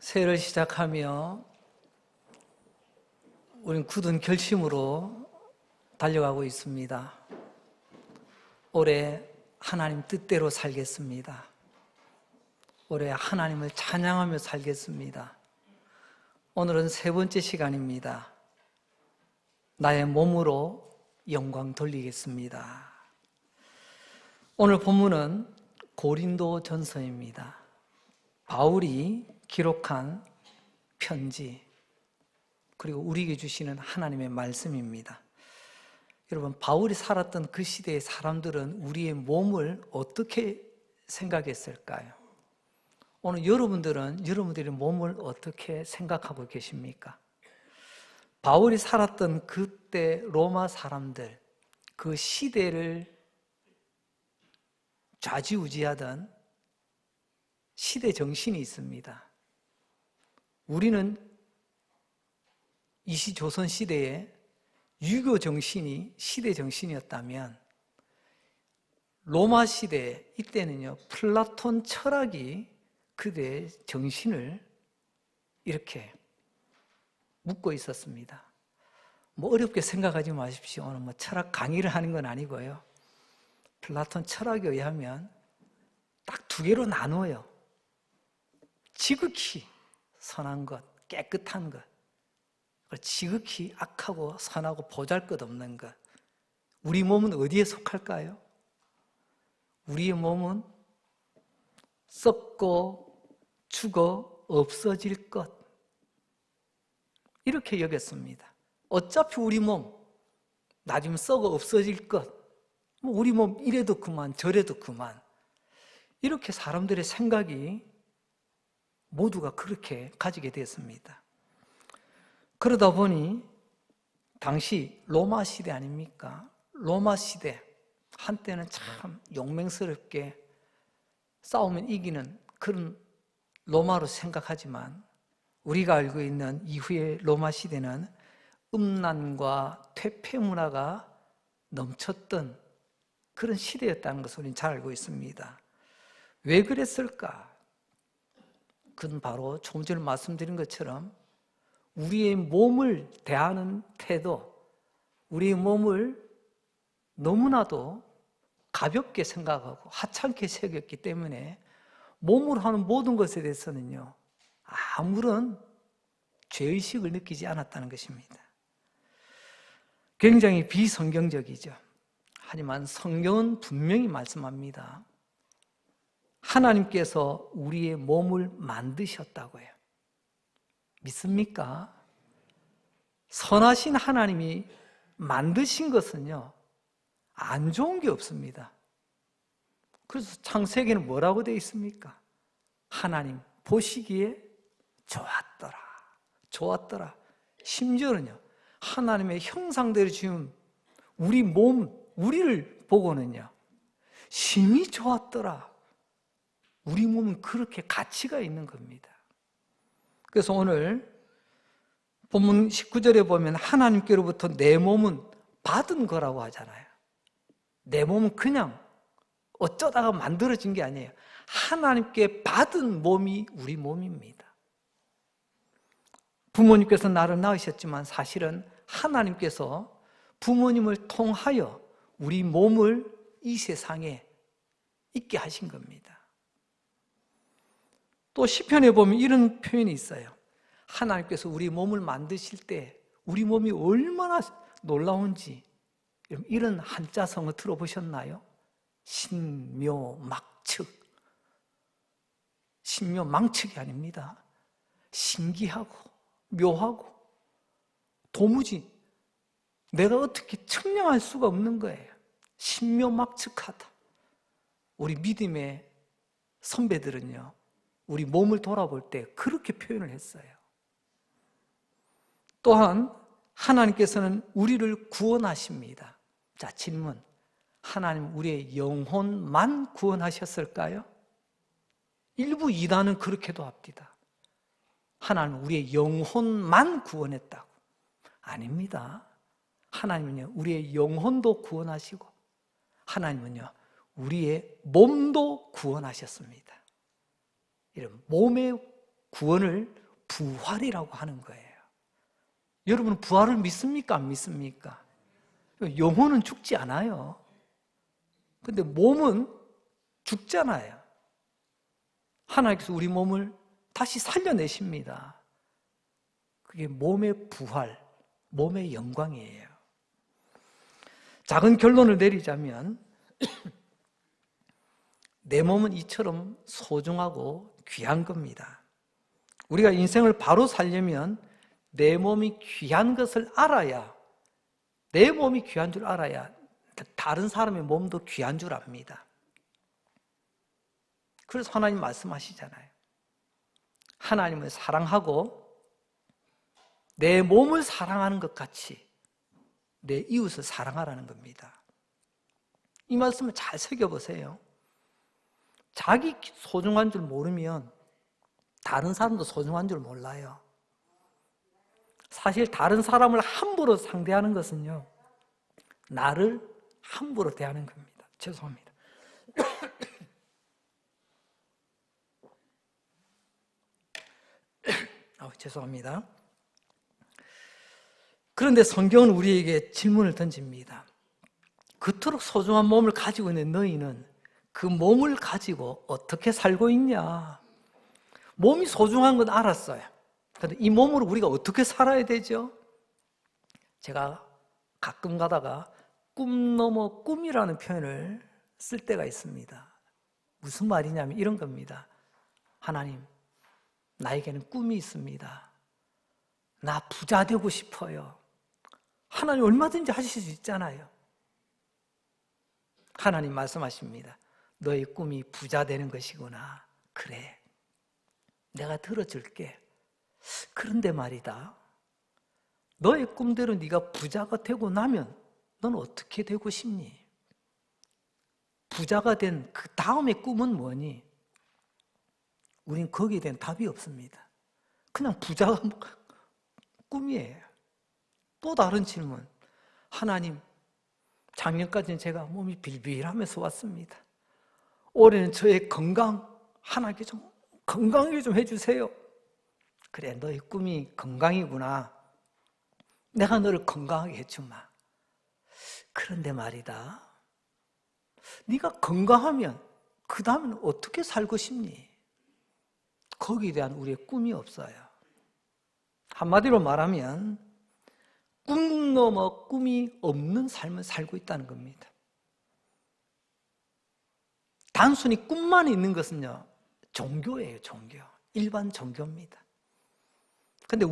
새해를 시작하며 우리는 굳은 결심으로 달려가고 있습니다. 올해 하나님 뜻대로 살겠습니다. 올해 하나님을 찬양하며 살겠습니다. 오늘은 세 번째 시간입니다. 나의 몸으로 영광 돌리겠습니다. 오늘 본문은 고린도전서입니다. 바울이 기록한 편지, 그리고 우리에게 주시는 하나님의 말씀입니다. 여러분, 바울이 살았던 그 시대의 사람들은 우리의 몸을 어떻게 생각했을까요? 오늘 여러분들의 몸을 어떻게 생각하고 계십니까? 바울이 살았던 그때 로마 사람들, 그 시대를 좌지우지하던 시대 정신이 있습니다. 우리는 이 조선 시대에 유교 정신이 시대 정신이었다면 로마 시대 이때는요, 플라톤 철학이 그대의 정신을 이렇게 묶고 있었습니다. 뭐 어렵게 생각하지 마십시오. 오늘 뭐 철학 강의를 하는 건 아니고요. 플라톤 철학에 의하면 딱 두 개로 나눠요. 지극히 선한 것, 깨끗한 것, 지극히 악하고 선하고 보잘것없는 것. 우리 몸은 어디에 속할까요? 우리의 몸은 썩고 죽어 없어질 것, 이렇게 여겼습니다. 어차피 우리 몸 나중에 썩어 없어질 것, 우리 몸 이래도 그만 저래도 그만, 이렇게 사람들의 생각이 모두가 그렇게 가지게 됐습니다. 그러다 보니 당시 로마 시대 아닙니까? 로마 시대, 한때는 참 용맹스럽게 싸우면 이기는 그런 로마로 생각하지만 우리가 알고 있는 이후의 로마 시대는 음란과 퇴폐 문화가 넘쳤던 그런 시대였다는 것을 우리는 잘 알고 있습니다. 왜 그랬을까? 그건 바로 조금 전에 말씀드린 것처럼 우리의 몸을 대하는 태도, 우리의 몸을 너무나도 가볍게 생각하고 하찮게 새겼기 때문에 몸으로 하는 모든 것에 대해서는요, 아무런 죄의식을 느끼지 않았다는 것입니다. 굉장히 비성경적이죠. 하지만 성경은 분명히 말씀합니다. 하나님께서 우리의 몸을 만드셨다고 해요. 믿습니까? 선하신 하나님이 만드신 것은요, 안 좋은 게 없습니다. 그래서 창세기는 뭐라고 되어 있습니까? 하나님 보시기에 좋았더라, 좋았더라. 심지어는요, 하나님의 형상대로 지은 우리 몸, 우리를 보고는요, 심히 좋았더라. 우리 몸은 그렇게 가치가 있는 겁니다. 그래서 오늘 본문 19절에 보면 하나님께로부터 내 몸은 받은 거라고 하잖아요. 내 몸은 그냥 어쩌다가 만들어진 게 아니에요. 하나님께 받은 몸이 우리 몸입니다. 부모님께서 나를 낳으셨지만 사실은 하나님께서 부모님을 통하여 우리 몸을 이 세상에 있게 하신 겁니다. 또 시편에 보면 이런 표현이 있어요. 하나님께서 우리 몸을 만드실 때 우리 몸이 얼마나 놀라운지, 이런 한자성어 들어보셨나요? 신묘막측. 신묘망측이 아닙니다. 신기하고 묘하고 도무지 내가 어떻게 측량할 수가 없는 거예요. 신묘막측하다. 우리 믿음의 선배들은요, 우리 몸을 돌아볼 때 그렇게 표현을 했어요. 또한 하나님께서는 우리를 구원하십니다. 자, 질문. 하나님 우리의 영혼만 구원하셨을까요? 일부 이단은 그렇게도 합니다. 하나님 우리의 영혼만 구원했다고. 아닙니다. 하나님은요, 우리의 영혼도 구원하시고 하나님은요, 우리의 몸도 구원하셨습니다. 이런 몸의 구원을 부활이라고 하는 거예요. 여러분은 부활을 믿습니까? 안 믿습니까? 영혼은 죽지 않아요. 근데 몸은 죽잖아요. 하나님께서 우리 몸을 다시 살려내십니다. 그게 몸의 부활, 몸의 영광이에요. 작은 결론을 내리자면 내 몸은 이처럼 소중하고 귀한 겁니다. 우리가 인생을 바로 살려면 내 몸이 귀한 것을 알아야, 내 몸이 귀한 줄 알아야 다른 사람의 몸도 귀한 줄 압니다. 그래서 하나님 말씀하시잖아요. 하나님을 사랑하고 내 몸을 사랑하는 것 같이 내 이웃을 사랑하라는 겁니다. 이 말씀을 잘 새겨보세요. 자기 소중한 줄 모르면 다른 사람도 소중한 줄 몰라요. 사실 다른 사람을 함부로 상대하는 것은요, 나를 함부로 대하는 겁니다. 죄송합니다. 죄송합니다. 그런데 성경은 우리에게 질문을 던집니다. 그토록 소중한 몸을 가지고 있는 너희는 그 몸을 가지고 어떻게 살고 있냐? 몸이 소중한 건 알았어요. 그런데 이 몸으로 우리가 어떻게 살아야 되죠? 제가 가끔 가다가 꿈 넘어 꿈이라는 표현을 쓸 때가 있습니다. 무슨 말이냐면 이런 겁니다. 하나님, 나에게는 꿈이 있습니다. 나 부자 되고 싶어요. 하나님 얼마든지 하실 수 있잖아요. 하나님 말씀하십니다. 너의 꿈이 부자 되는 것이구나. 그래, 내가 들어줄게. 그런데 말이다, 너의 꿈대로 네가 부자가 되고 나면 넌 어떻게 되고 싶니? 부자가 된 그 다음의 꿈은 뭐니? 우린 거기에 대한 답이 없습니다. 그냥 부자가 꿈이에요. 또 다른 질문. 하나님, 작년까지는 제가 몸이 빌빌하면서 왔습니다. 올해는 저의 건강, 하나님께 좀 건강하게 좀 해주세요. 그래, 너의 꿈이 건강이구나. 내가 너를 건강하게 해주마. 그런데 말이다, 네가 건강하면 그 다음에는 어떻게 살고 싶니? 거기에 대한 우리의 꿈이 없어요. 한마디로 말하면 꿈 넘어 꿈이 없는 삶을 살고 있다는 겁니다. 단순히 꿈만 있는 것은요, 종교예요. 종교. 일반 종교입니다. 그런데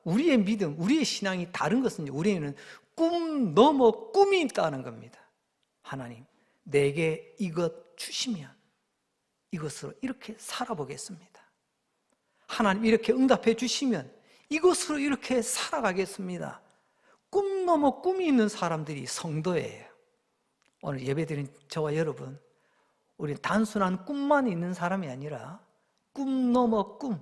우리의 믿음, 우리의 신앙이 다른 것은요, 우리는 꿈 넘어 꿈이 있다는 겁니다. 하나님, 내게 이것 주시면 이것으로 이렇게 살아보겠습니다. 하나님, 이렇게 응답해 주시면 이것으로 이렇게 살아가겠습니다. 꿈 넘어 꿈이 있는 사람들이 성도예요. 오늘 예배드린 저와 여러분, 우리는 단순한 꿈만 있는 사람이 아니라 꿈 넘어 꿈,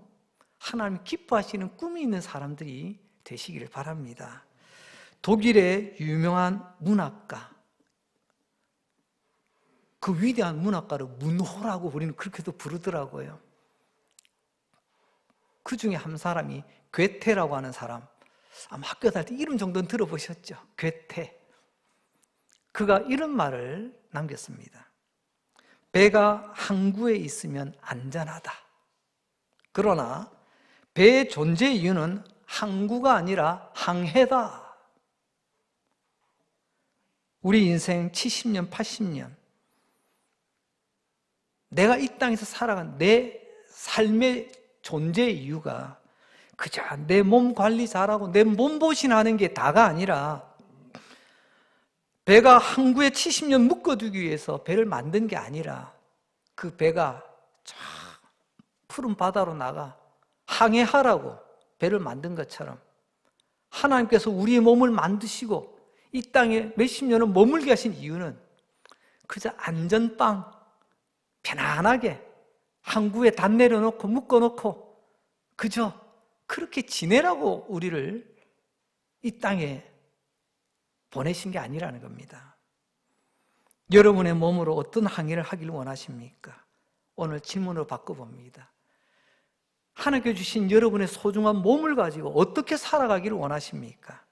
하나님 기뻐하시는 꿈이 있는 사람들이 되시기를 바랍니다. 독일의 유명한 문학가, 그 위대한 문학가를 문호라고 우리는 그렇게도 부르더라고요. 그 중에 한 사람이 괴테라고 하는 사람, 아마 학교 다닐 때 이름 정도는 들어보셨죠? 괴테. 그가 이런 말을 남겼습니다. 배가 항구에 있으면 안전하다. 그러나 배의 존재 이유는 항구가 아니라 항해다. 우리 인생 70년, 80년, 내가 이 땅에서 살아간 내 삶의 존재 이유가 그저 내 몸 관리 잘하고 내 몸보신하는 게 다가 아니라, 배가 항구에 70년 묶어두기 위해서 배를 만든 게 아니라 그 배가 쫙 푸른 바다로 나가 항해하라고 배를 만든 것처럼 하나님께서 우리의 몸을 만드시고 이 땅에 몇십 년을 머물게 하신 이유는 그저 안전빵 편안하게 항구에 단 내려놓고 묶어놓고 그저 그렇게 지내라고 우리를 이 땅에 보내신 게 아니라는 겁니다. 여러분의 몸으로 어떤 항해를 하기를 원하십니까? 오늘 질문으로 바꿔봅니다. 하나님께 주신 여러분의 소중한 몸을 가지고 어떻게 살아가기를 원하십니까?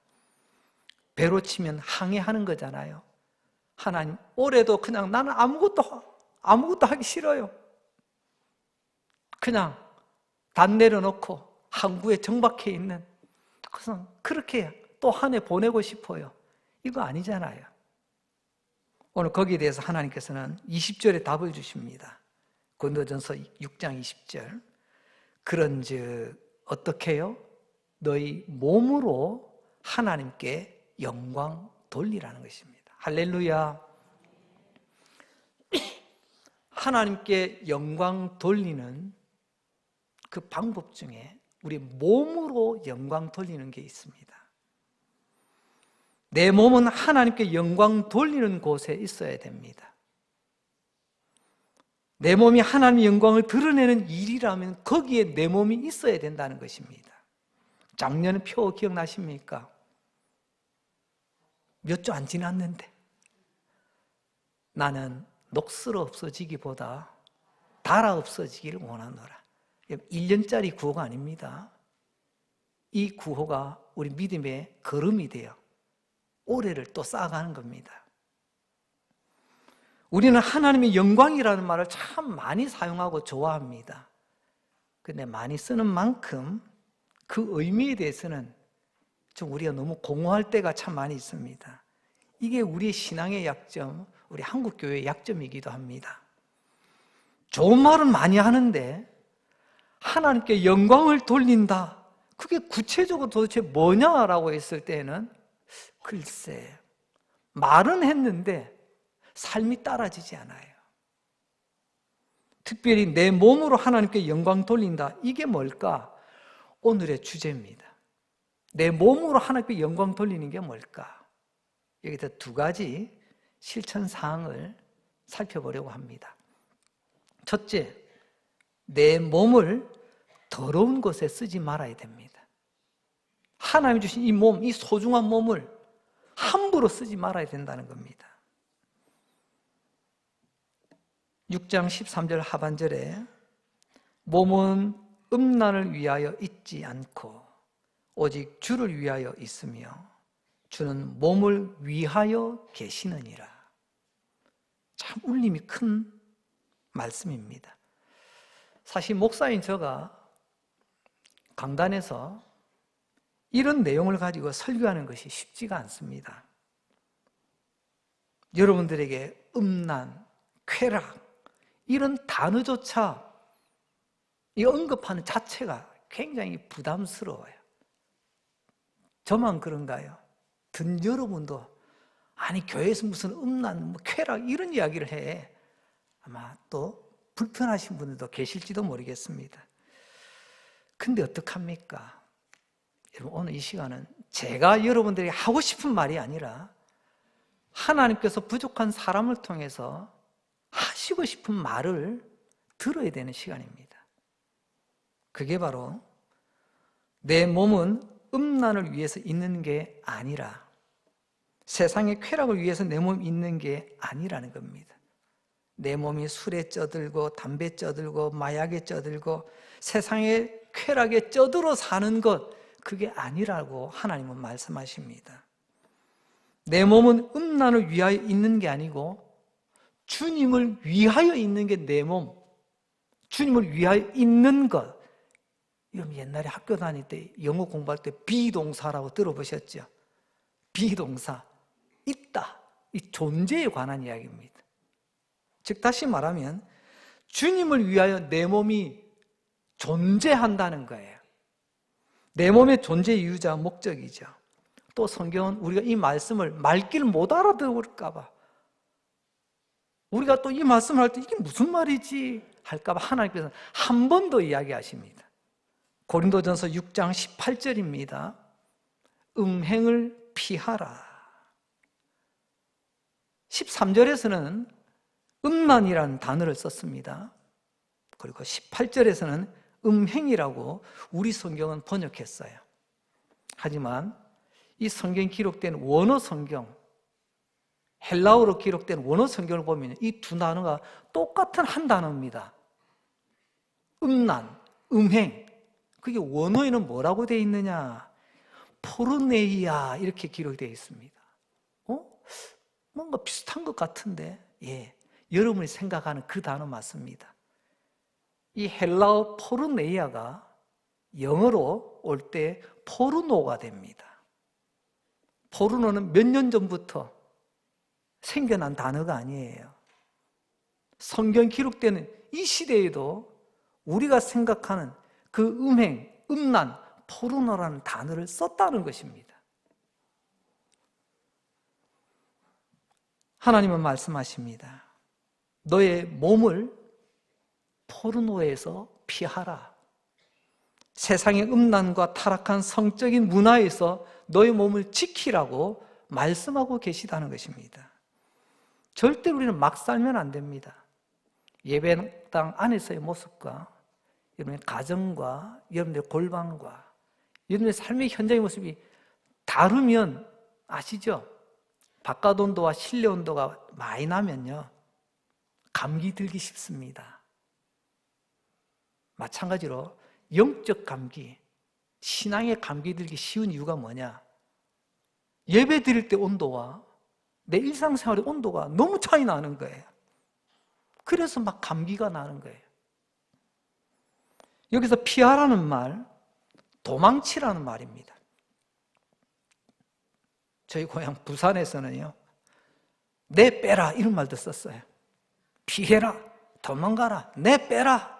배로 치면 항해하는 거잖아요. 하나님, 올해도 그냥 나는 아무것도 하기 싫어요. 그냥 단 내려놓고 항구에 정박해 있는, 그래서 그렇게 또 한 해 보내고 싶어요. 이거 아니잖아요. 오늘 거기에 대해서 하나님께서는 20절에 답을 주십니다. 고린도전서 6장 20절. 그런즉 어떻게 해요? 너희 몸으로 하나님께 영광 돌리라는 것입니다. 할렐루야. 하나님께 영광 돌리는 그 방법 중에 우리 몸으로 영광 돌리는 게 있습니다. 내 몸은 하나님께 영광 돌리는 곳에 있어야 됩니다. 내 몸이 하나님의 영광을 드러내는 일이라면 거기에 내 몸이 있어야 된다는 것입니다. 작년 표 기억나십니까? 몇 주 안 지났는데 나는 녹슬어 없어지기보다 달아 없어지기를 원하노라. 1년짜리 구호가 아닙니다. 이 구호가 우리 믿음의 걸음이 돼요. 올해를 또 쌓아가는 겁니다. 우리는 하나님의 영광이라는 말을 참 많이 사용하고 좋아합니다. 근데 많이 쓰는 만큼 그 의미에 대해서는 좀 우리가 너무 공허할 때가 참 많이 있습니다. 이게 우리의 신앙의 약점, 우리 한국교회의 약점이기도 합니다. 좋은 말은 많이 하는데 하나님께 영광을 돌린다, 그게 구체적으로 도대체 뭐냐라고 했을 때는 글쎄, 말은 했는데 삶이 따라지지 않아요. 특별히 내 몸으로 하나님께 영광 돌린다, 이게 뭘까? 오늘의 주제입니다. 내 몸으로 하나님께 영광 돌리는 게 뭘까? 여기서 두 가지 실천 사항을 살펴보려고 합니다. 첫째, 내 몸을 더러운 것에 쓰지 말아야 됩니다. 하나님이 주신 이 몸, 이 소중한 몸을 함부로 쓰지 말아야 된다는 겁니다. 6장 13절 하반절에 몸은 음란을 위하여 있지 않고 오직 주를 위하여 있으며 주는 몸을 위하여 계시느니라. 참 울림이 큰 말씀입니다. 사실 목사인 제가 강단에서 이런 내용을 가지고 설교하는 것이 쉽지가 않습니다. 여러분들에게 음란, 쾌락 이런 단어조차 이 언급하는 자체가 굉장히 부담스러워요. 저만 그런가요? 듣는 여러분도 아니 교회에서 무슨 음란, 쾌락 이런 이야기를 해, 아마 또 불편하신 분들도 계실지도 모르겠습니다. 근데 어떡합니까? 여러분, 오늘 이 시간은 제가 여러분들에게 하고 싶은 말이 아니라 하나님께서 부족한 사람을 통해서 하시고 싶은 말을 들어야 되는 시간입니다. 그게 바로 내 몸은 음란을 위해서 있는 게 아니라 세상의 쾌락을 위해서 내 몸이 있는 게 아니라는 겁니다. 내 몸이 술에 쩌들고 담배에 쩌들고 마약에 쩌들고 세상의 쾌락에 쩌들어 사는 것, 그게 아니라고 하나님은 말씀하십니다. 내 몸은 음란을 위하여 있는 게 아니고 주님을 위하여 있는 게 내 몸, 주님을 위하여 있는 것. 여러분 옛날에 학교 다닐 때 영어 공부할 때 비동사라고 들어보셨죠? 비동사, 있다, 이 존재에 관한 이야기입니다. 즉 다시 말하면 주님을 위하여 내 몸이 존재한다는 거예요. 내 몸의 존재 이유자 목적이죠. 또 성경은 우리가 이 말씀을 말귀를 못 알아들을까 봐, 우리가 또 이 말씀을 할 때 이게 무슨 말이지 할까 봐 하나님께서 한 번 더 이야기하십니다. 고린도전서 6장 18절입니다. 음행을 피하라. 13절에서는 음란이라는 단어를 썼습니다. 그리고 18절에서는 음행이라고 우리 성경은 번역했어요. 하지만 이 성경에 기록된 원어 성경, 헬라어로 기록된 원어 성경을 보면 이 두 단어가 똑같은 한 단어입니다. 음란, 음행, 그게 원어에는 뭐라고 되어 있느냐? 포르네이아 이렇게 기록되어 있습니다. 뭔가 비슷한 것 같은데, 예, 여러분이 생각하는 그 단어 맞습니다. 이 헬라어 포르네이아가 영어로 올 때 포르노가 됩니다. 포르노는 몇 년 전부터 생겨난 단어가 아니에요. 성경 기록되는 이 시대에도 우리가 생각하는 그 음행, 음란, 포르노라는 단어를 썼다는 것입니다. 하나님은 말씀하십니다. 너의 몸을 포르노에서 피하라. 세상의 음란과 타락한 성적인 문화에서 너의 몸을 지키라고 말씀하고 계시다는 것입니다. 절대 우리는 막 살면 안 됩니다. 예배당 안에서의 모습과 여러분의 가정과 여러분의 골방과 여러분의 삶의 현장의 모습이 다르면 아시죠? 바깥 온도와 실내 온도가 많이 나면요, 감기 들기 쉽습니다. 마찬가지로 영적 감기, 신앙의 감기 들기 쉬운 이유가 뭐냐? 예배 드릴 때 온도와 내 일상생활의 온도가 너무 차이 나는 거예요. 그래서 막 감기가 나는 거예요. 여기서 피하라는 말, 도망치라는 말입니다. 저희 고향 부산에서는요, 내 빼라 이런 말도 썼어요. 피해라, 도망가라, 내 빼라.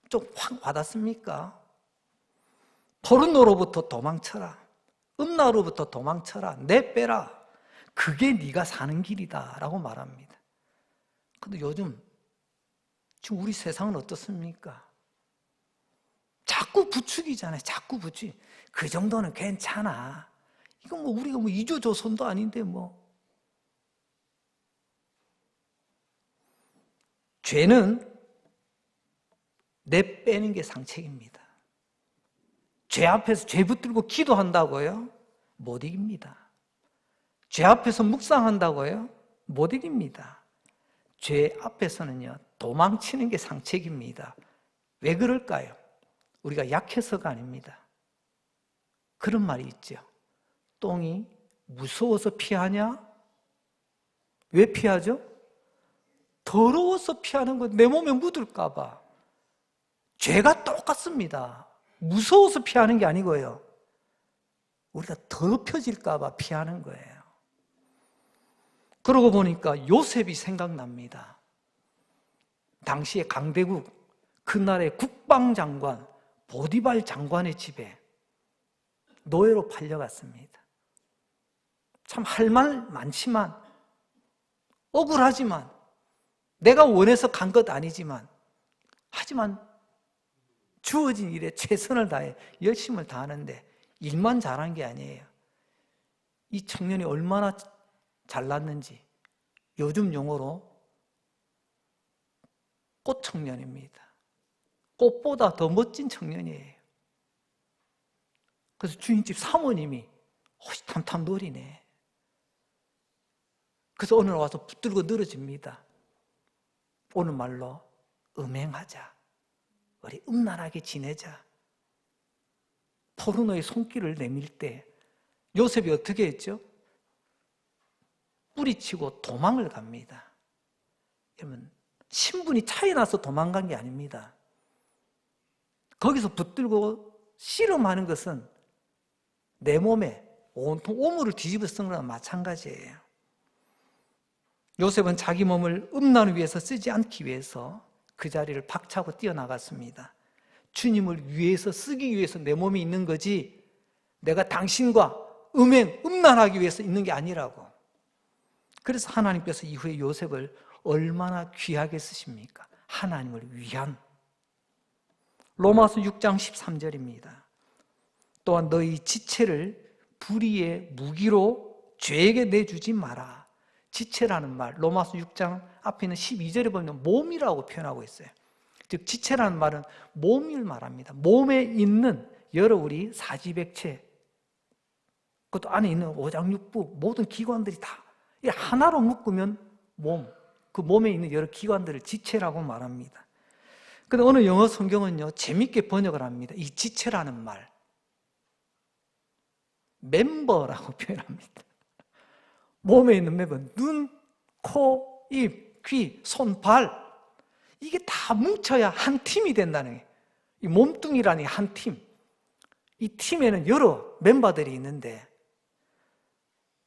좀 확 와닿습니까? 포르노로부터 도망쳐라, 음란으로부터 도망쳐라, 내 빼라. 그게 네가 사는 길이다 라고 말합니다. 근데 요즘 지금 우리 세상은 어떻습니까? 자꾸 부추기잖아요. 자꾸 부추기. 그 정도는 괜찮아. 이거 뭐 우리가 뭐 이주조선도 아닌데 뭐. 죄는 내 빼는 게 상책입니다. 죄 앞에서 죄 붙들고 기도한다고요? 못 이깁니다. 죄 앞에서 묵상한다고요? 못 이깁니다. 죄 앞에서는요, 도망치는 게 상책입니다. 왜 그럴까요? 우리가 약해서가 아닙니다. 그런 말이 있죠. 똥이 무서워서 피하냐? 왜 피하죠? 더러워서 피하는 거, 내 몸에 묻을까 봐. 죄가 똑같습니다. 무서워서 피하는 게 아니고요, 우리가 더럽혀질까 봐 피하는 거예요. 그러고 보니까 요셉이 생각납니다. 당시에 강대국, 그날의 국방장관 보디발 장관의 집에 노예로 팔려갔습니다. 참 할 말 많지만, 억울하지만, 내가 원해서 간 것 아니지만, 하지만 주어진 일에 최선을 다해 열심을 다하는데 일만 잘한 게 아니에요. 이 청년이 얼마나 잘났는지 요즘 용어로 꽃청년입니다. 꽃보다 더 멋진 청년이에요. 그래서 주인집 사모님이 탐탐돌이네. 그래서 오늘 와서 붙들고 늘어집니다. 오늘 말로 음행하자, 우리 음란하게 지내자. 포르노의 손길을 내밀 때 요셉이 어떻게 했죠? 뿌리치고 도망을 갑니다. 여러분, 신분이 차이 나서 도망간 게 아닙니다. 거기서 붙들고 씨름하는 것은 내 몸에 온통 오물을 뒤집어 쓴 거랑 마찬가지예요. 요셉은 자기 몸을 음란을 위해서 쓰지 않기 위해서 그 자리를 박차고 뛰어나갔습니다. 주님을 위해서 쓰기 위해서 내 몸이 있는 거지, 내가 당신과 음란하기 위해서 있는 게 아니라고. 그래서 하나님께서 이후에 요셉을 얼마나 귀하게 쓰십니까? 하나님을 위한. 로마서 6장 13절입니다. 또한 너희 지체를 불의의 무기로 죄에게 내주지 마라. 지체라는 말, 로마서 6장 앞에 있는 12절에 보면 몸이라고 표현하고 있어요. 즉 지체라는 말은 몸을 말합니다. 몸에 있는 여러 우리 사지백체, 그것도 안에 있는 오장육부 모든 기관들이 다 하나로 묶으면 몸, 그 몸에 있는 여러 기관들을 지체라고 말합니다. 근데 어느 영어 성경은요, 재밌게 번역을 합니다. 이 지체라는 말. 멤버라고 표현합니다. 몸에 있는 멤버, 눈, 코, 입, 귀, 손, 발. 이게 다 뭉쳐야 한 팀이 된다는 거예요. 이 몸뚱이라는 한 팀. 이 팀에는 여러 멤버들이 있는데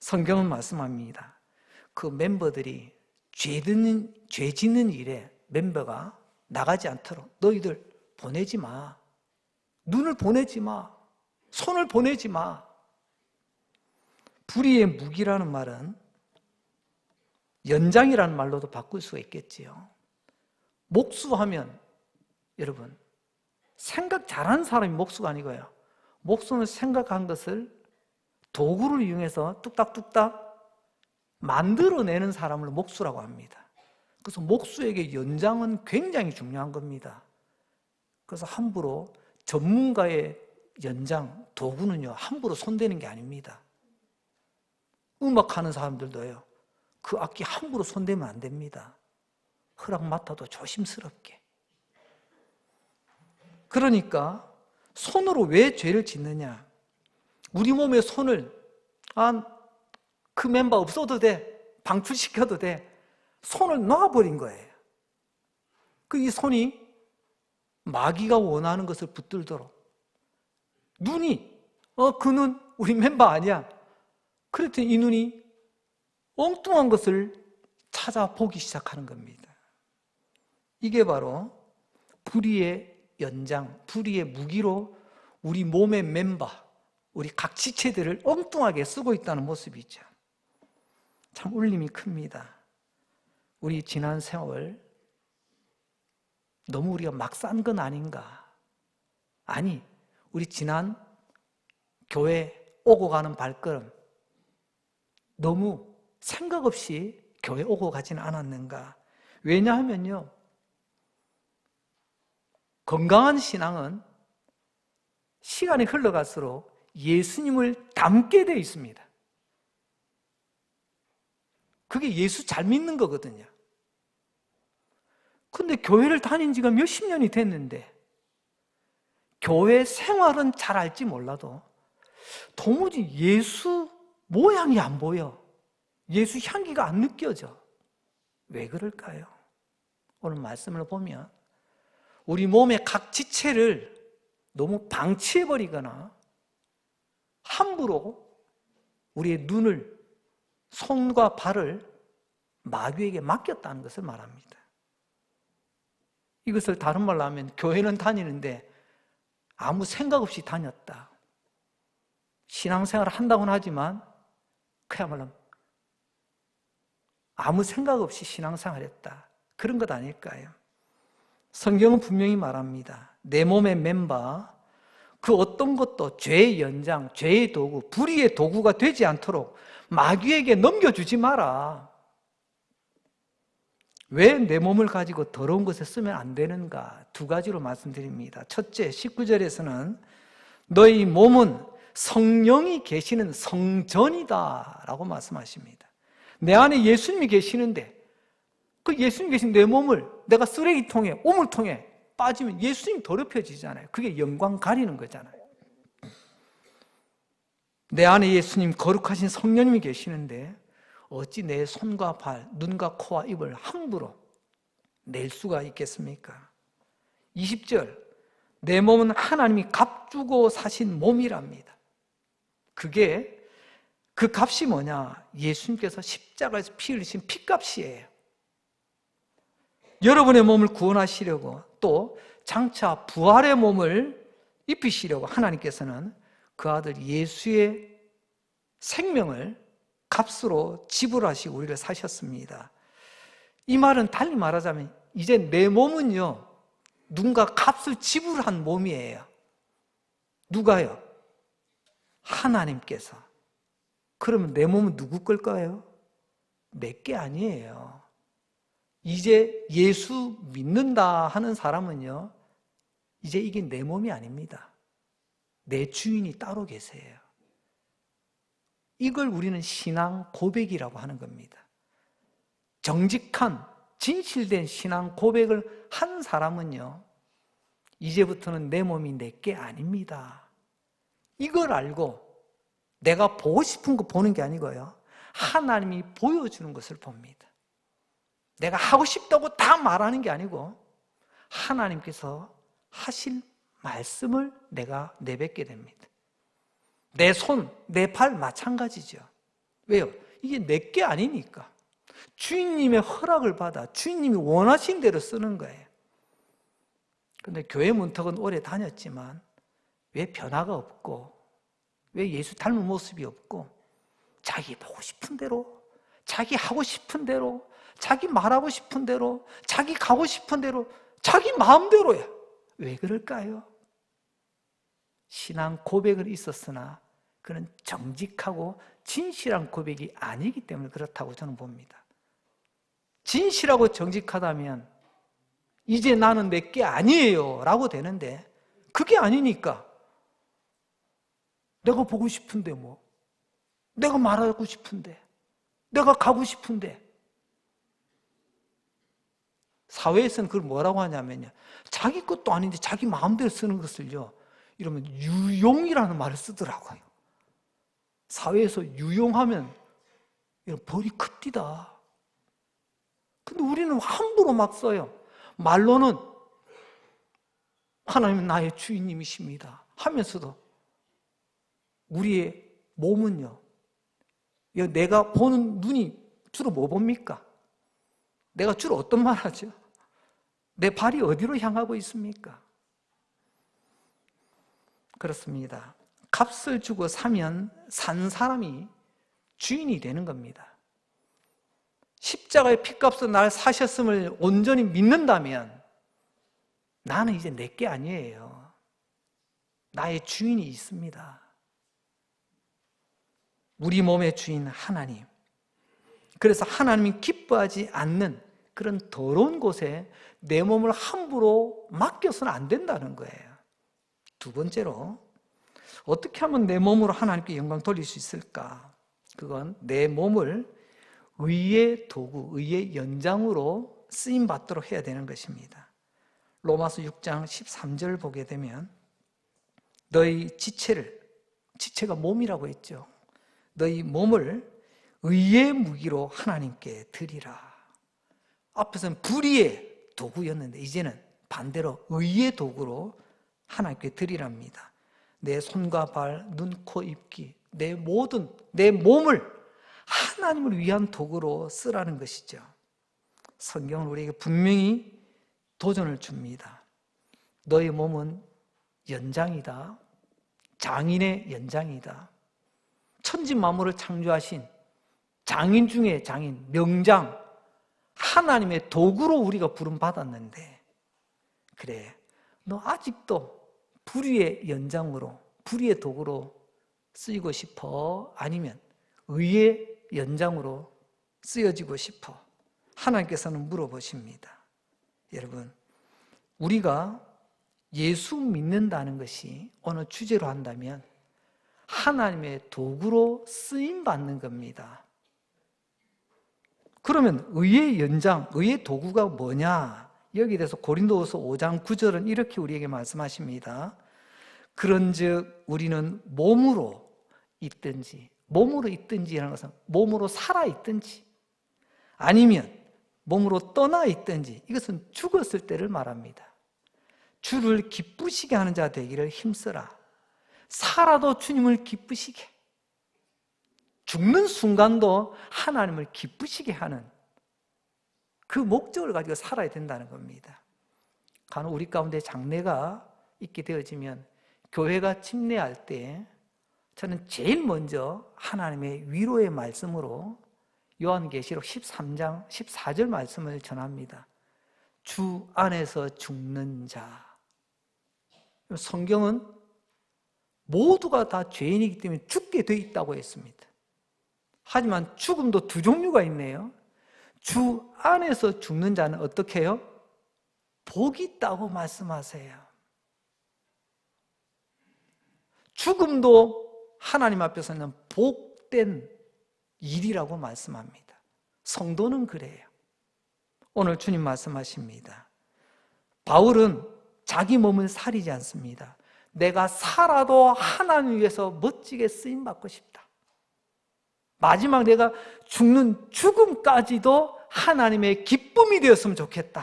성경은 말씀합니다. 그 멤버들이 죄 짓는 일에 멤버가 나가지 않도록 너희들 보내지 마. 눈을 보내지 마. 손을 보내지 마. 불의의 무기라는 말은 연장이라는 말로도 바꿀 수가 있겠지요. 목수하면 여러분 생각 잘하는 사람이 목수가 아니고요. 목수는 생각한 것을 도구를 이용해서 뚝딱뚝딱 만들어내는 사람을 목수라고 합니다. 그래서 목수에게 연장은 굉장히 중요한 겁니다. 그래서 함부로 전문가의 연장, 도구는요, 함부로 손대는 게 아닙니다. 음악하는 사람들도요, 그 악기 함부로 손대면 안 됩니다. 허락 맡아도 조심스럽게. 그러니까 손으로 왜 죄를 짓느냐? 우리 몸에 손을 그 멤버 없어도 돼, 방출시켜도 돼, 손을 놔버린 거예요. 이 손이 마귀가 원하는 것을 붙들도록, 눈이 그 눈 우리 멤버 아니야. 그랬더니 이 눈이 엉뚱한 것을 찾아보기 시작하는 겁니다. 이게 바로 불의의 연장, 불의의 무기로 우리 몸의 멤버, 우리 각 지체들을 엉뚱하게 쓰고 있다는 모습이죠. 참 울림이 큽니다. 우리 지난 세월 너무 우리가 막 산 건 아닌가? 아니, 우리 지난 교회 오고 가는 발걸음 너무 생각 없이 교회 오고 가지는 않았는가? 왜냐하면요, 건강한 신앙은 시간이 흘러갈수록 예수님을 닮게 되어 있습니다. 그게 예수 잘 믿는 거거든요. 근데 교회를 다닌 지가 몇십 년이 됐는데 교회 생활은 잘 알지 몰라도 도무지 예수 모양이 안 보여. 예수 향기가 안 느껴져. 왜 그럴까요? 오늘 말씀을 보면 우리 몸의 각 지체를 너무 방치해버리거나 함부로 우리의 눈을, 손과 발을 마귀에게 맡겼다는 것을 말합니다. 이것을 다른 말로 하면 교회는 다니는데 아무 생각 없이 다녔다. 신앙생활을 한다고는 하지만 그야말로 아무 생각 없이 신앙생활을 했다. 그런 것 아닐까요? 성경은 분명히 말합니다. 내 몸의 멤버, 그 어떤 것도 죄의 연장, 죄의 도구, 불의의 도구가 되지 않도록 마귀에게 넘겨주지 마라. 왜 내 몸을 가지고 더러운 것에 쓰면 안 되는가? 두 가지로 말씀드립니다. 첫째, 19절에서는 너희 몸은 성령이 계시는 성전이다 라고 말씀하십니다. 내 안에 예수님이 계시는데 그 예수님 계신 내 몸을 내가 쓰레기통에, 오물통에 빠지면 예수님이 더럽혀지잖아요. 그게 영광 가리는 거잖아요. 내 안에 예수님 거룩하신 성령님이 계시는데 어찌 내 손과 발, 눈과 코와 입을 함부로 낼 수가 있겠습니까? 20절, 내 몸은 하나님이 값 주고 사신 몸이랍니다. 그게 그 값이 뭐냐? 예수님께서 십자가에서 피 흘리신 피값이에요. 여러분의 몸을 구원하시려고 또 장차 부활의 몸을 입히시려고 하나님께서는 그 아들 예수의 생명을 값으로 지불하시고 우리를 사셨습니다. 이 말은 달리 말하자면 이제 내 몸은요, 누군가 값을 지불한 몸이에요. 누가요? 하나님께서. 그러면 내 몸은 누구 걸까요? 내게 아니에요. 이제 예수 믿는다 하는 사람은요, 이제 이게 내 몸이 아닙니다. 내 주인이 따로 계세요. 이걸 우리는 신앙 고백이라고 하는 겁니다. 정직한, 진실된 신앙 고백을 한 사람은요, 이제부터는 내 몸이 내게 아닙니다. 이걸 알고 내가 보고 싶은 거 보는 게 아니고요, 하나님이 보여주는 것을 봅니다. 내가 하고 싶다고 다 말하는 게 아니고 하나님께서 하실 말씀을 내가 내뱉게 됩니다. 내 손, 내 발 마찬가지죠. 왜요? 이게 내게 아니니까. 주인님의 허락을 받아 주인님이 원하신 대로 쓰는 거예요. 근데 교회 문턱은 오래 다녔지만 왜 변화가 없고, 왜 예수 닮은 모습이 없고, 자기 보고 싶은 대로, 자기 하고 싶은 대로, 자기 말하고 싶은 대로, 자기 가고 싶은 대로, 자기 마음대로야. 왜 그럴까요? 신앙 고백은 있었으나 그는 정직하고 진실한 고백이 아니기 때문에 그렇다고 저는 봅니다. 진실하고 정직하다면 이제 나는 내게 아니에요 라고 되는데, 그게 아니니까 내가 보고 싶은데, 뭐 내가 말하고 싶은데, 내가 가고 싶은데. 사회에서는 그걸 뭐라고 하냐면요, 자기 것도 아닌데 자기 마음대로 쓰는 것을요, 이러면 유용이라는 말을 쓰더라고요. 사회에서 유용하면 벌이 큽디다. 근데 우리는 함부로 막 써요. 말로는 하나님은 나의 주인님이십니다 하면서도 우리의 몸은요, 내가 보는 눈이 주로 뭐 봅니까? 내가 주로 어떤 말 하죠? 내 발이 어디로 향하고 있습니까? 그렇습니다. 값을 주고 사면 산 사람이 주인이 되는 겁니다. 십자가의 피값으로 날 사셨음을 온전히 믿는다면 나는 이제 내게 아니에요. 나의 주인이 있습니다. 우리 몸의 주인 하나님. 그래서 하나님이 기뻐하지 않는 그런 더러운 곳에 내 몸을 함부로 맡겨서는 안 된다는 거예요. 두 번째로, 어떻게 하면 내 몸으로 하나님께 영광 돌릴 수 있을까? 그건 내 몸을 의의 도구, 의의 연장으로 쓰임받도록 해야 되는 것입니다. 로마서 6장 13절 보게 되면 너희 지체가 몸이라고 했죠. 너희 몸을 의의 무기로 하나님께 드리라. 앞에서는 불의의 도구였는데 이제는 반대로 의의 도구로 하나님께 드리랍니다. 내 손과 발, 눈, 코, 입, 귀, 내 몸을 하나님을 위한 도구로 쓰라는 것이죠. 성경은 우리에게 분명히 도전을 줍니다. 너의 몸은 연장이다. 장인의 연장이다. 천지만물을 창조하신 장인 중에 장인, 명장, 하나님의 도구로 우리가 부름받았는데, 그래, 너 아직도 불의의 연장으로, 불의의 도구로 쓰이고 싶어? 아니면 의의 연장으로 쓰여지고 싶어? 하나님께서는 물어보십니다. 여러분, 우리가 예수 믿는다는 것이 어느 주제로 한다면 하나님의 도구로 쓰임받는 겁니다. 그러면 의의 연장, 의의 도구가 뭐냐? 여기에 대해서 고린도후서 5장 9절은 이렇게 우리에게 말씀하십니다. 그런즉 우리는 몸으로 있든지라는 것은 몸으로 살아 있든지 아니면 몸으로 떠나 있든지, 이것은 죽었을 때를 말합니다. 주를 기쁘시게 하는 자 되기를 힘쓰라. 살아도 주님을 기쁘시게, 죽는 순간도 하나님을 기쁘시게 하는 그 목적을 가지고 살아야 된다는 겁니다. 간혹 우리 가운데 장례가 있게 되어지면 교회가 침례할 때 저는 제일 먼저 하나님의 위로의 말씀으로 요한계시록 13장 14절 말씀을 전합니다. 주 안에서 죽는 자. 성경은 모두가 다 죄인이기 때문에 죽게 돼 있다고 했습니다. 하지만 죽음도 두 종류가 있네요. 주 안에서 죽는 자는 어떻게 해요? 복이 있다고 말씀하세요. 죽음도 하나님 앞에서는 복된 일이라고 말씀합니다. 성도는 그래요. 오늘 주님 말씀하십니다. 바울은 자기 몸을 사리지 않습니다. 내가 살아도 하나님 위해서 멋지게 쓰임받고 싶다. 마지막 내가 죽는 죽음까지도 하나님의 기쁨이 되었으면 좋겠다.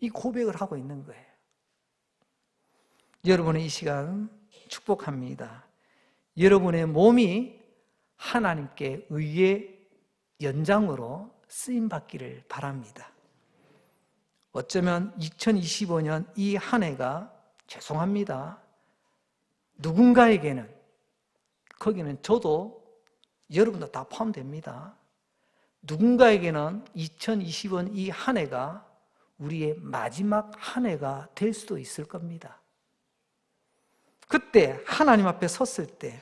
이 고백을 하고 있는 거예요. 여러분의 이 시간 축복합니다. 여러분의 몸이 하나님께 의의 연장으로 쓰임받기를 바랍니다. 어쩌면 2025년 이 한 해가 죄송합니다. 누군가에게는, 거기는 저도 여러분도 다 포함됩니다. 누군가에게는 2020년 이 한 해가 우리의 마지막 한 해가 될 수도 있을 겁니다. 그때 하나님 앞에 섰을 때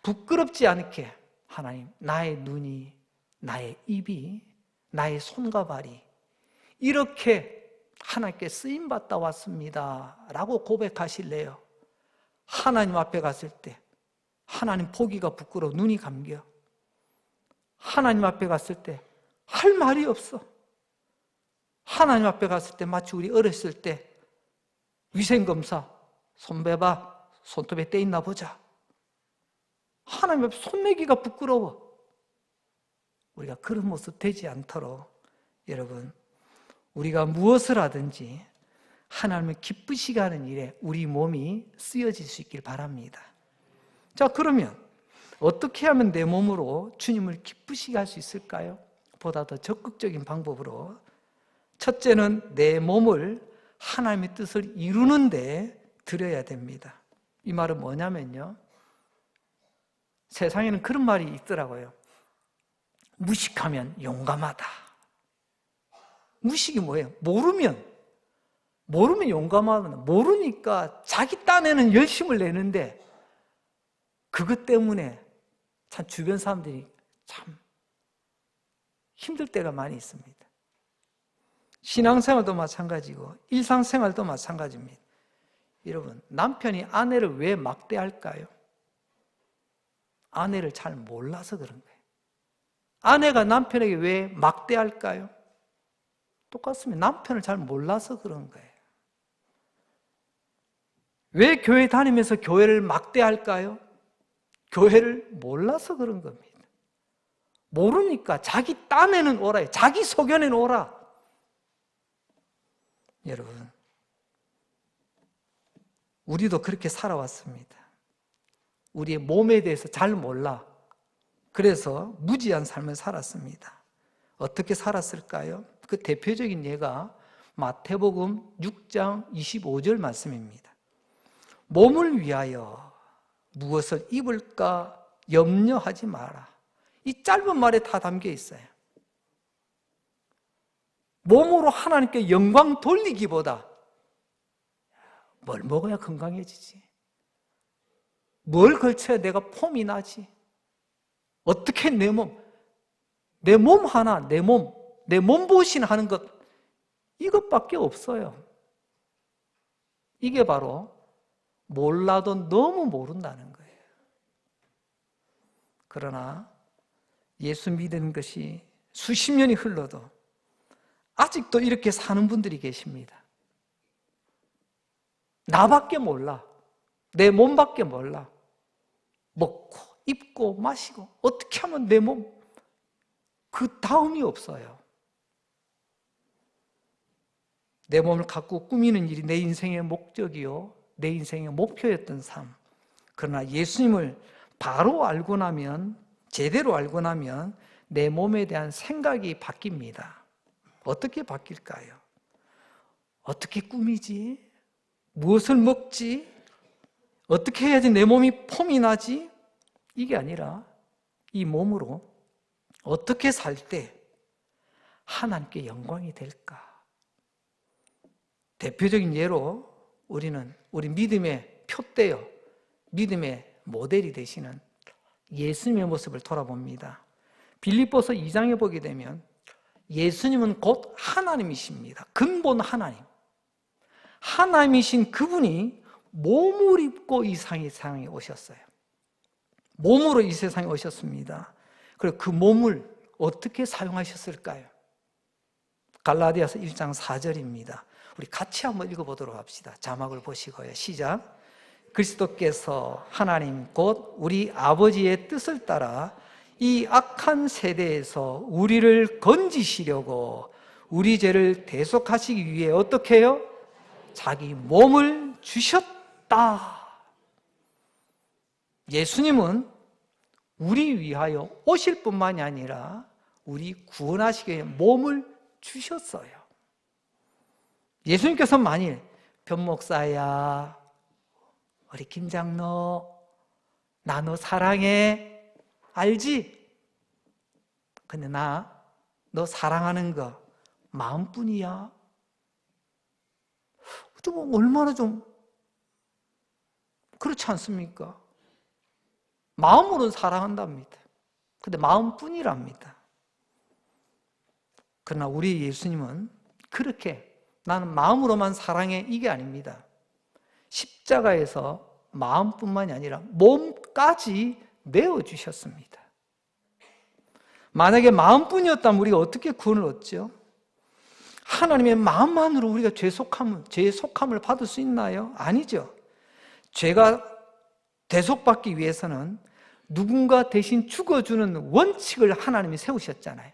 부끄럽지 않게 하나님, 나의 눈이, 나의 입이, 나의 손과 발이 이렇게 하나님께 쓰임받다 왔습니다 라고 고백하실래요? 하나님 앞에 갔을 때 하나님 보기가 부끄러워 눈이 감겨. 하나님 앞에 갔을 때 할 말이 없어. 하나님 앞에 갔을 때 마치 우리 어렸을 때 위생검사 손 빼봐, 손톱에 때 있나 보자. 하나님 앞에 손 내기가 부끄러워. 우리가 그런 모습 되지 않도록 여러분, 우리가 무엇을 하든지 하나님을 기쁘시게 하는 일에 우리 몸이 쓰여질 수 있길 바랍니다. 자, 그러면 어떻게 하면 내 몸으로 주님을 기쁘시게 할 수 있을까요? 보다 더 적극적인 방법으로, 첫째는 내 몸을 하나님의 뜻을 이루는 데 드려야 됩니다. 이 말은 뭐냐면요, 세상에는 그런 말이 있더라고요. 무식하면 용감하다. 무식이 뭐예요? 모르면 용감하다. 모르니까 자기 딴에는 열심을 내는데 그것 때문에 참 주변 사람들이 참 힘들 때가 많이 있습니다. 신앙생활도 마찬가지고 일상생활도 마찬가지입니다. 여러분, 남편이 아내를 왜 막대할까요? 아내를 잘 몰라서 그런 거예요. 아내가 남편에게 왜 막대할까요? 똑같습니다. 남편을 잘 몰라서 그런 거예요. 왜 교회 다니면서 교회를 막대할까요? 교회를 몰라서 그런 겁니다. 모르니까 자기 딴에는 오라, 자기 소견에는 오라. 여러분, 우리도 그렇게 살아왔습니다. 우리의 몸에 대해서 잘 몰라. 그래서 무지한 삶을 살았습니다. 어떻게 살았을까요? 그 대표적인 예가 마태복음 6장 25절 말씀입니다. 몸을 위하여 무엇을 입을까 염려하지 마라. 이 짧은 말에 다 담겨 있어요. 몸으로 하나님께 영광 돌리기보다 뭘 먹어야 건강해지지? 뭘 걸쳐야 내가 폼이 나지? 어떻게 내 몸 하나, 내 몸보신 하는 것, 이것밖에 없어요. 이게 바로 몰라도 너무 모른다는 거예요. 그러나 예수 믿는 것이 수십 년이 흘러도 아직도 이렇게 사는 분들이 계십니다. 나밖에 몰라. 내 몸밖에 몰라. 먹고 입고 마시고 어떻게 하면 내 몸, 그 다음이 없어요. 내 몸을 갖고 꾸미는 일이 내 인생의 목적이요, 내 인생의 목표였던 삶. 그러나 예수님을 바로 알고 나면, 제대로 알고 나면 내 몸에 대한 생각이 바뀝니다. 어떻게 바뀔까요? 어떻게 꾸미지? 무엇을 먹지? 어떻게 해야지 내 몸이 폼이 나지? 이게 아니라 이 몸으로 어떻게 살 때 하나님께 영광이 될까? 대표적인 예로 우리는 우리 믿음의 표대요, 믿음의 모델이 되시는 예수님의 모습을 돌아봅니다. 빌립보서 2장에 보게 되면 예수님은 곧 하나님이십니다. 근본 하나님. 하나님이신 그분이 몸을 입고 이 세상에 오셨어요. 몸으로 이 세상에 오셨습니다. 그리고 그 몸을 어떻게 사용하셨을까요? 갈라디아서 1장 4절입니다. 우리 같이 한번 읽어보도록 합시다. 자막을 보시고요. 시작. 그리스도께서 하나님 곧 우리 아버지의 뜻을 따라 이 악한 세대에서 우리를 건지시려고 우리 죄를 대속하시기 위해 어떻게 해요? 자기 몸을 주셨다. 예수님은 우리 위하여 오실 뿐만이 아니라 우리 구원하시기 위해 몸을 주셨어요. 예수님께서 만일 변목사야, 우리 김장로, 나 너 사랑해, 알지? 근데 나 너 사랑하는 거 마음뿐이야. 좀 얼마나 좀 그렇지 않습니까? 마음으로는 사랑한답니다. 근데 마음뿐이랍니다. 그러나 우리 예수님은 그렇게 나는 마음으로만 사랑해 이게 아닙니다. 십자가에서 마음뿐만이 아니라 몸까지 내어주셨습니다. 만약에 마음뿐이었다면 우리가 어떻게 구원을 얻죠? 하나님의 마음만으로 우리가 죄의 속함을 받을 수 있나요? 아니죠. 죄가 대속받기 위해서는 누군가 대신 죽어주는 원칙을 하나님이 세우셨잖아요.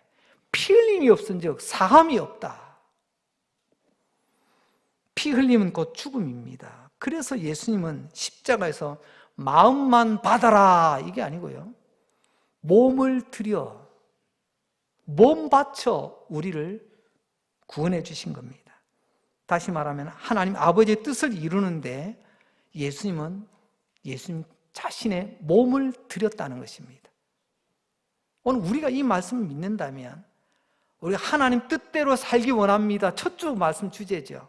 피 흘림이 없은즉 사함이 없다. 피 흘림은 곧 죽음입니다. 그래서 예수님은 십자가에서 마음만 받아라 이게 아니고요, 몸을 들여 몸 바쳐 우리를 구원해 주신 겁니다. 다시 말하면 하나님 아버지의 뜻을 이루는데 예수님 자신의 몸을 드렸다는 것입니다. 오늘 우리가 이 말씀을 믿는다면 우리가 하나님 뜻대로 살기 원합니다. 첫 주 말씀 주제죠.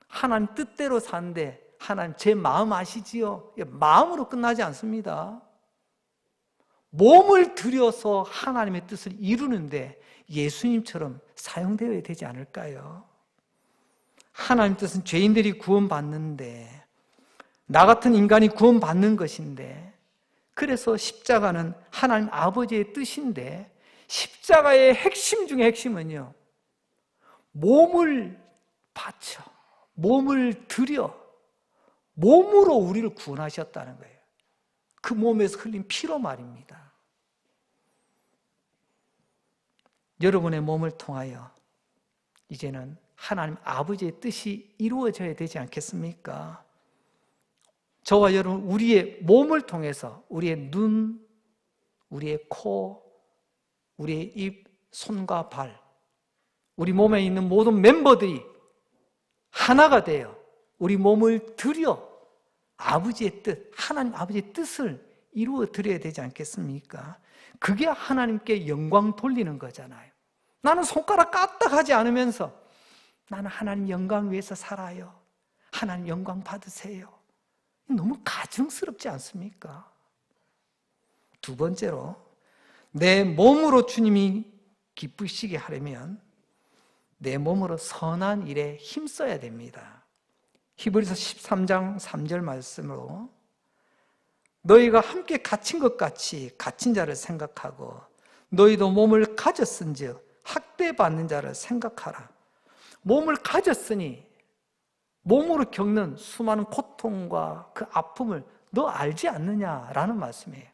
하나님 뜻대로 사는데 하나님 제 마음 아시지요? 마음으로 끝나지 않습니다. 몸을 들여서 하나님의 뜻을 이루는데 예수님처럼 사용되어야 되지 않을까요? 하나님 뜻은 죄인들이 구원받는데, 나 같은 인간이 구원받는 것인데, 그래서 십자가는 하나님 아버지의 뜻인데, 십자가의 핵심 중에 핵심은요, 몸을 바쳐, 몸을 들여, 몸으로 우리를 구원하셨다는 거예요. 그 몸에서 흘린 피로 말입니다. 여러분의 몸을 통하여 이제는 하나님 아버지의 뜻이 이루어져야 되지 않겠습니까? 저와 여러분, 우리의 몸을 통해서 우리의 눈, 우리의 코, 우리의 입, 손과 발, 우리 몸에 있는 모든 멤버들이 하나가 되어 우리 몸을 들여 아버지의 뜻, 하나님 아버지의 뜻을 이루어 드려야 되지 않겠습니까? 그게 하나님께 영광 돌리는 거잖아요. 나는 손가락 까딱하지 않으면서 나는 하나님 영광 위해서 살아요. 하나님 영광 받으세요. 너무 가증스럽지 않습니까? 두 번째로, 내 몸으로 주님이 기쁘시게 하려면 내 몸으로 선한 일에 힘써야 됩니다. 히브리서 13장 3절 말씀으로 너희가 함께 갇힌 것 같이 갇힌 자를 생각하고 너희도 몸을 가졌은즉 학대받는 자를 생각하라. 몸을 가졌으니 몸으로 겪는 수많은 고통과 그 아픔을 너 알지 않느냐라는 말씀이에요.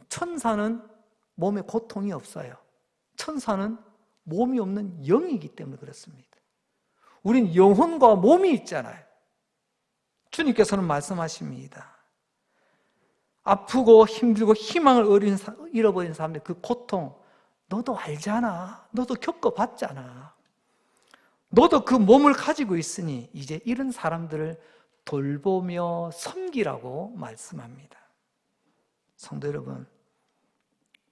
천사는 몸에 고통이 없어요. 천사는 몸이 없는 영이기 때문에 그렇습니다. 우린 영혼과 몸이 있잖아요. 주님께서는 말씀하십니다. 아프고 힘들고 희망을 잃어버린 사람들 그 고통 너도 알잖아. 너도 겪어봤잖아. 너도 그 몸을 가지고 있으니 이제 이런 사람들을 돌보며 섬기라고 말씀합니다. 성도 여러분,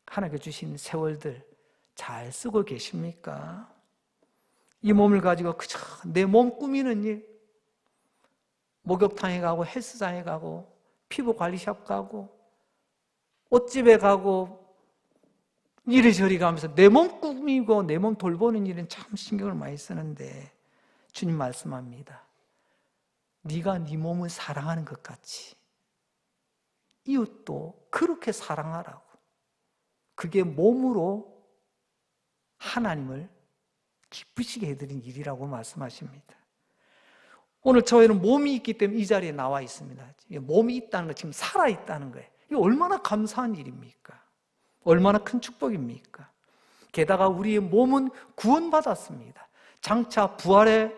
하나님께 주신 세월들 잘 쓰고 계십니까? 이 몸을 가지고 그저 내 몸 꾸미는 일, 목욕탕에 가고 헬스장에 가고 피부관리샵 가고 옷집에 가고 이리저리 가면서 내 몸 꾸미고 내 몸 돌보는 일은 참 신경을 많이 쓰는데 주님 말씀합니다. 네가 네 몸을 사랑하는 것 같이 이웃도 그렇게 사랑하라고. 그게 몸으로 하나님을 기쁘시게 해드린 일이라고 말씀하십니다. 오늘 저희는 몸이 있기 때문에 이 자리에 나와 있습니다. 몸이 있다는 거, 지금 살아있다는 거예요. 이게 얼마나 감사한 일입니까? 얼마나 큰 축복입니까? 게다가 우리의 몸은 구원받았습니다. 장차 부활의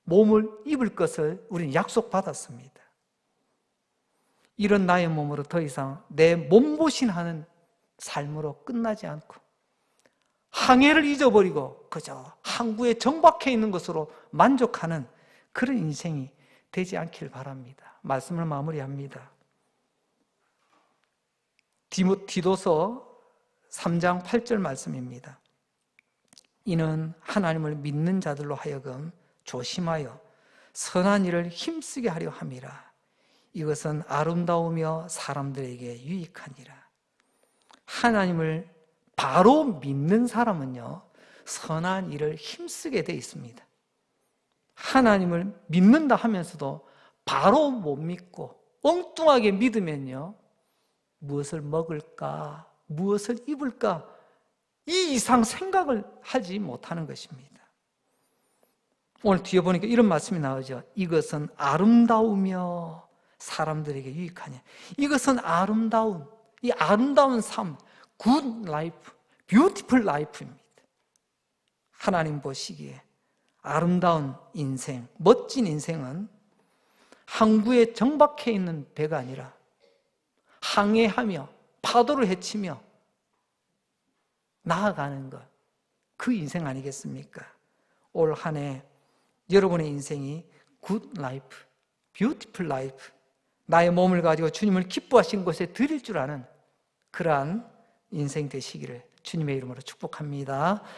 몸을 입을 것을 우리는 약속받았습니다. 이런 나의 몸으로 더 이상 내 몸보신하는 삶으로 끝나지 않고 항해를 잊어버리고 그저 항구에 정박해 있는 것으로 만족하는 그런 인생이 되지 않길 바랍니다. 말씀을 마무리합니다. 디도서 3장 8절 말씀입니다. 이는 하나님을 믿는 자들로 하여금 조심하여 선한 일을 힘쓰게 하려 함이라. 이것은 아름다우며 사람들에게 유익하니라. 하나님을 바로 믿는 사람은요, 선한 일을 힘쓰게 돼 있습니다. 하나님을 믿는다 하면서도 바로 못 믿고 엉뚱하게 믿으면요, 무엇을 먹을까, 무엇을 입을까, 이 이상 생각을 하지 못하는 것입니다. 오늘 뒤에 보니까 이런 말씀이 나오죠. 이것은 아름다우며 사람들에게 유익하냐. 이것은 아름다운, 이 아름다운 삶, good life, beautiful life입니다. 하나님 보시기에 아름다운 인생, 멋진 인생은 항구에 정박해 있는 배가 아니라 항해하며 파도를 헤치며 나아가는 것, 그 인생 아니겠습니까? 올 한 해 여러분의 인생이 good life, beautiful life, 나의 몸을 가지고 주님을 기뻐하신 곳에 드릴 줄 아는 그러한 인생 되시기를 주님의 이름으로 축복합니다.